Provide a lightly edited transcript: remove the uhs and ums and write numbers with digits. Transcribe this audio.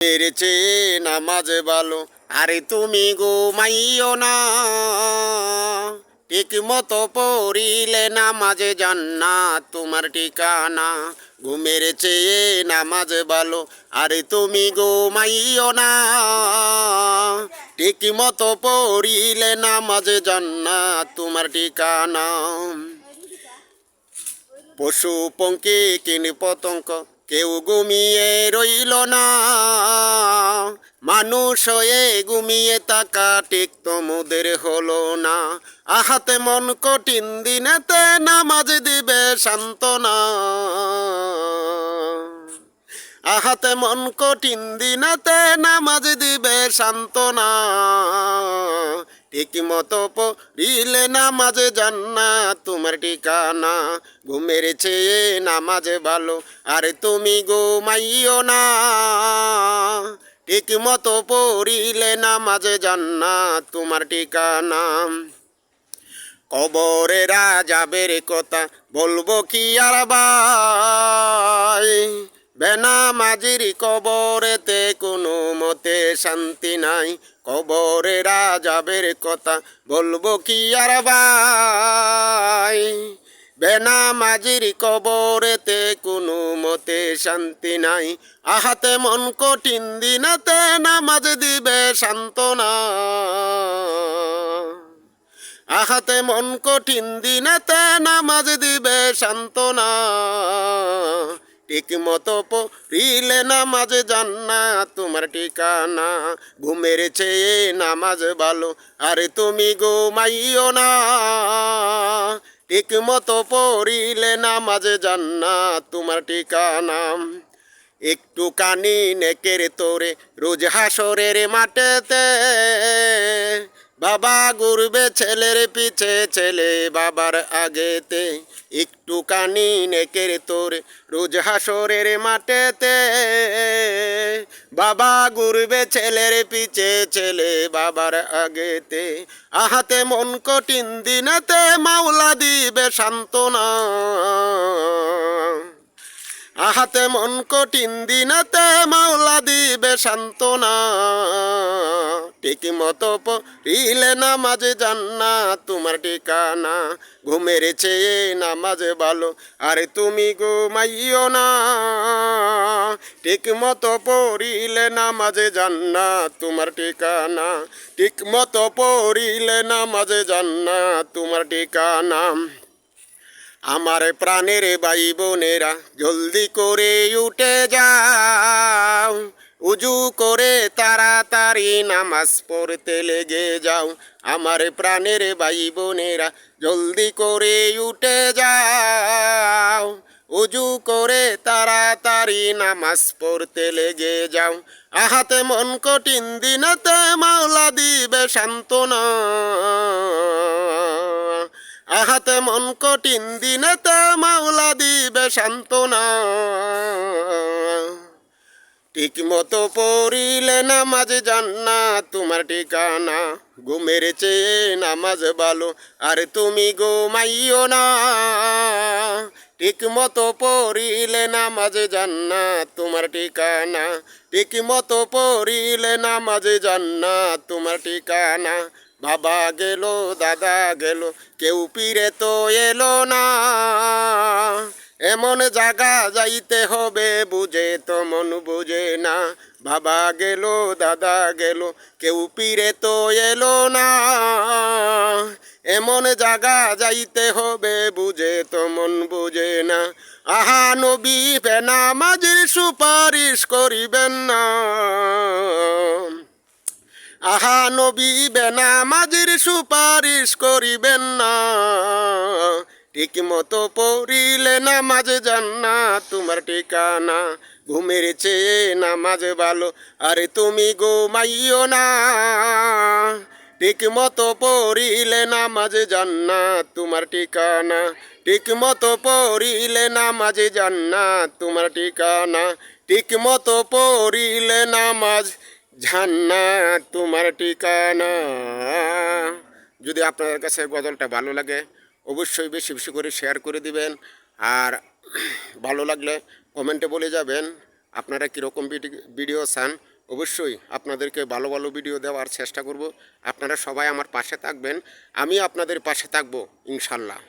মেরেছে নামাজ ভালো, আরে তুমি ঘুমাইও না, ঠিক মতো পড়িলে নামাজে জান্নাত তোমার ঠিকানা। ঘুমের চেয়ে নামাজ ভালো, আরে তুমি ঘুমাইও না, ঠিক মতো পড়িলে নামাজে জান্নাত তোমার ঠিকানা। পশু পঙ্কি কীট পতঙ্গ কেউ ঘুমিয়ে রইল না, মানুষ হয়ে ঘুমিয়ে থাকা ঠিক তোমদের হলো না। আহাতে মন কঠিন দিনেতে নামাজ দিবে সান্ত্বনা, আহাতে মন কঠিন দিনেতে নামাজ দিবে সান্ত্বনা। ঠিক মতো পড়িলে নামাজে জান্নাত তোমার ঠিকানা। ঘুমের চেয়ে নামাজ ভালো, আরে তুমি ঘুমাইও না, ঠিক মতো পড়িলে নামাজে জান্নাত তোমার ঠিকানা। কবরে রাজাবের কথা বলবো কি আর ভাই, বেনামাজির কবরেতে কোনো মতে শান্তি নাই। কবরে রাজাবের কথা বলবো কি আর ভাই, বেনামাজির কবরেতে কোনো মতে শান্তি নাই। আহাতে মন কঠিন দিনেতে নামাজ দিবে সান্ত্বনা, আহাতে মন কঠিন দিনেতে নামাজ দিবে সান্ত্বনা। ঠিক মতো পড়িলে নামাজ জান্নাত তোমার ঠিকানা। ঘুমের চেয়ে নামাজ ভালো, আরে তুমি ঘুমাইও না, ঠিক মতো পড়িলে নামাজ জান্নাত তোমার ঠিকানা। একটুখানি নেকের তোরে রোজ হাসরের মাঠেতে, বাবা ঘুরবে ছেলের পিছে, ছেলে বাবার আগেতে। একটুখানি নেকের তোরে রোজ হাসরের মাঠেতে, বাবা ঘুরবে ছেলের পিছে, ছেলে বাবার আগেতে। আহাতে মন কঠিন দিনেতে মাওলা দিবে সান্ত্বনা, আহাতে মন কঠিন দিনেতে মাওলা দিবে সান্ত্বনা। ঠিক মতো পড়িলে নামাজ জান্নাত তোমার ঠিকানা। ঘুমের চেয়ে নামাজ ভালো, আরে তুমি ঘুমাইও না, ঠিক মতো পড়িলে নামাজ জান্নাত তোমার ঠিকানা। ঠিক মতো পড়িলে নামাজ জান্নাত তোমার ঠিকানা। আমার প্রাণের ভাই বোনেরা জলদি করে উঠে যাও, উজু করে তাড়াতাড়ি নামাজ পড়তে লেগে যাও। আমার প্রাণের ভাই বোনেরা জলদি করে উঠে যাও, উজু করে তাড়াতাড়ি নামাজ পড়তে লেগে যাও। আহাতে মন কঠিন দিনেতে মাওলা দিবে সান্ত্বনা, আহাতে মন কঠিন দিনেতে মাওলা দিবে সান্ত্বনা। ঠিক মতো পড়িলে নামাজ জান্নাত তোমার ঠিকানা। ঘুমের চেয়ে নামাজ ভালো, আর তুমি ঘুমাইও না, ঠিক মতো পড়িলে নামাজ জান্নাত তোমার ঠিকানা। ঠিক মতো পড়িলে নামাজ জান্নাত তোমার ঠিকানা। বাবা গেল দাদা গেল, কেউ ফিরে তো এলো না, এমন জায়গা যাইতে হবে বুঝে তো মন বুঝে না। বাবা গেল দাদা গেল, কেউ ফিরে তো এলো না, এমন জায়গা যাইতে হবে বুঝে তো মন বুঝে না। আহা নবী বেনামাজির সুপারিশ করিবেন না, আহা নবী বেনামাজির সুপারিশ করিবেন না। ঠিক মতো পড়িলে নামাজ জান্নাত তোমার ঠিকানা। ঘুমের চেয়ে নামাজ ভালো, আরে তুমি ঘুমাইও না, ঠিক মতো পড়িলে নামাজ জান্নাত তোমার ঠিকানা। ঠিক মতো পড়িলে নামাজ জান্নাত তোমার ঠিকানা। ঠিক মতো পড়িলে নামাজ জান্নাত তোমার ঠিকানা। যদি আপনাদের কাছে গজলটা ভালো লাগে অবশ্যই বেশি বেশি করে শেয়ার করে দিবেন, আর ভালো লাগলে কমেন্টে বলে যাবেন আপনারা কীরকম ভিডিও চান। অবশ্যই আপনাদেরকে ভালো ভালো ভিডিও দেওয়ার চেষ্টা করব। আপনারা সবাই আমার পাশে থাকবেন, আমি আপনাদের পাশে থাকবো ইনশাল্লাহ।